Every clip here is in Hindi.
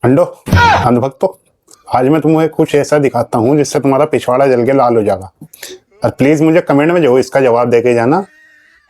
अंडो अंधभक्तो, आज मैं तुम्हें कुछ ऐसा दिखाता हूँ जिससे तुम्हारा पिछवाड़ा जल के लाल हो जाएगा। और प्लीज मुझे कमेंट में जो इसका जवाब दे के जाना।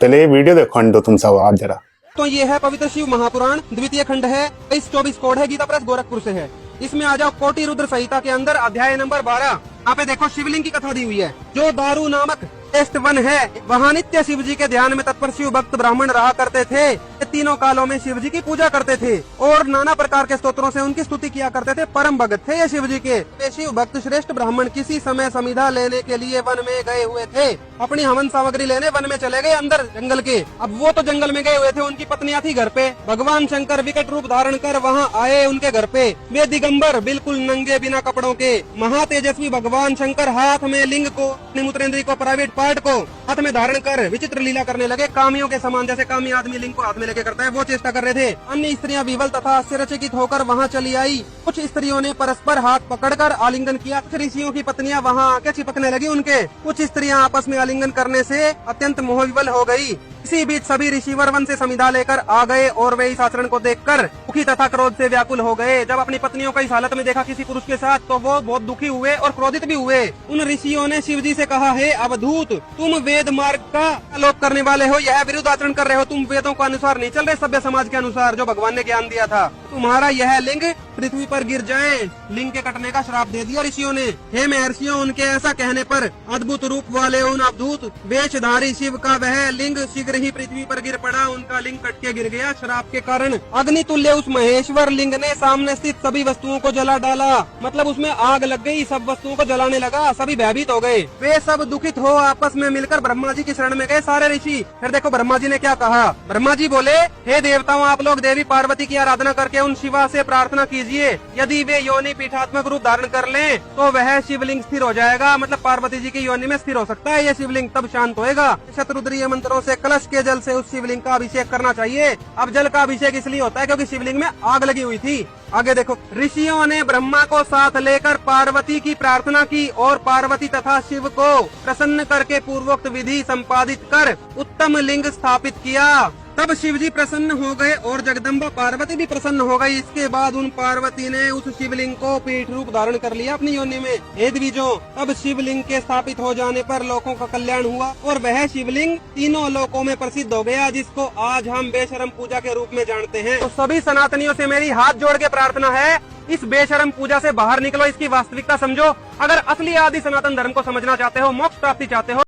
पहले ये वीडियो देखो अंडो तुम सब आज जरा। तो ये है पवित्र शिव महापुराण, द्वितीय खंड है, 24 कोड है, गीता प्रेस गोरखपुर से है। इसमें आ जाओ कोटि रुद्र संहिता के अंदर अध्याय नंबर 12। यहाँ पे देखो शिवलिंग की कथा दी हुई है। जो दारू नामक श्रेष्ठ वन है, वहाँ नित्य शिव जी के ध्यान में तत्पर शिव भक्त ब्राह्मण रहा करते थे। ये तीनों कालों में शिव जी की पूजा करते थे और नाना प्रकार के स्तोत्रों से उनकी स्तुति किया करते थे। परम भगत थे ये शिव जी के। वे शिव भक्त श्रेष्ठ ब्राह्मण किसी समय समिधा लेने के लिए वन में गए हुए थे। अपनी हवन सामग्री लेने वन में चले गए अंदर जंगल के। अब वो तो जंगल में गए हुए थे, उनकी पत्नियां थी घर पे। भगवान शंकर विकट रूप धारण कर वहाँ आए उनके घर पे। वे दिगंबर बिल्कुल नंगे बिना कपड़ों के। महातेजस्वी भगवान शंकर हाथ में लिंग को, मूत्रेंद्री को, प्राइवेट पार्ट को हाथ में धारण कर विचित्र लीला करने लगे। कामियों के समान, जैसे कामी आदमी लिंग को हाथ में लेके करता है, वो चेष्टा कर रहे थे। अन्य स्त्रियां विवल तथा आश्चर्यचकित होकर वहाँ चली आई। कुछ स्त्रियों ने परस्पर हाथ पकड़कर आलिंगन किया। कुछ ऋषियों की पत्नियां वहाँ आके चिपकने लगी उनके। कुछ स्त्रियां आपस में आलिंगन करने से अत्यंत मोहविवल हो गई। इसी बीच सभी ऋषिवर वन से समिधा लेकर आ गए और वे इस आचरण को देखकर दुखी तथा क्रोध से व्याकुल हो गए। जब अपनी पत्नियों को इस हालत में देखा किसी पुरुष के साथ, तो वो बहुत दुखी हुए और क्रोधित भी हुए। उन ऋषियों ने शिव जी से कहा, हे अवधूत, तुम वेद मार्ग का आलोक करने वाले हो, यह विरुद्ध आचरण कर रहे हो। तुम वेदों के अनुसार नहीं चल रहे, सभ्य समाज के अनुसार जो भगवान ने ज्ञान दिया था। तुम्हारा यह लिंग पृथ्वी पर गिर जाए। लिंग के कटने का श्राप दे दिया ऋषियों ने। हे महर्षियों, उनके ऐसा कहने पर अद्भुत रूप वाले उन अवधूत वेशधारी शिव का वह लिंग शीघ्र ही पृथ्वी पर गिर पड़ा। उनका लिंग कट के गिर गया। श्राप के कारण अग्नि तुल्य उस महेश्वर लिंग ने सामने स्थित सभी वस्तुओं को जला डाला। मतलब उसमें आग लग गई, सब वस्तुओं को जलाने लगा। सभी भयभीत हो गए। वे सब दुखित हो आपस में मिलकर ब्रह्मा जी की शरण में गए सारे ऋषि। फिर देखो ब्रह्मा जी ने क्या कहा। ब्रह्मा जी बोले, हे देवताओं, आप लोग देवी पार्वती की आराधना करके उन शिवा से प्रार्थना कीजिए। यदि वे योनि पीठात्मक रूप धारण कर लें तो वह शिवलिंग स्थिर हो जाएगा। मतलब पार्वती जी की योनि में स्थिर हो सकता है यह शिवलिंग, तब शांत होएगा। शतरुद्रीय मंत्रों से कलश के जल से उस शिवलिंग का अभिषेक करना चाहिए। अब जल का अभिषेक इसलिए होता है क्योंकि शिवलिंग में आग लगी हुई थी। आगे देखो, ऋषियों ने ब्रह्मा को साथ लेकर पार्वती की प्रार्थना की और पार्वती तथा शिव को प्रसन्न करके पूर्वोक्त विधि संपादित कर उत्तम लिंग स्थापित किया। तब शिव जी प्रसन्न हो गए और जगदम्बा पार्वती भी प्रसन्न हो गई। इसके बाद उन पार्वती ने उस शिवलिंग को पीठ रूप धारण कर लिया अपनी योनि में। हे द्विजों, तब शिवलिंग के स्थापित हो जाने पर लोगों का कल्याण हुआ और वह शिवलिंग तीनों लोकों में प्रसिद्ध हो गया, जिसको आज हम बेशरम पूजा के रूप में जानते हैं। तो सभी सनातनियों से मेरी हाथ जोड़ के प्रार्थना है, इस बेशरम पूजा से बाहर निकलो, इसकी वास्तविकता समझो। अगर असली आदि सनातन धर्म को समझना चाहते हो, मोक्ष प्राप्ति चाहते हो,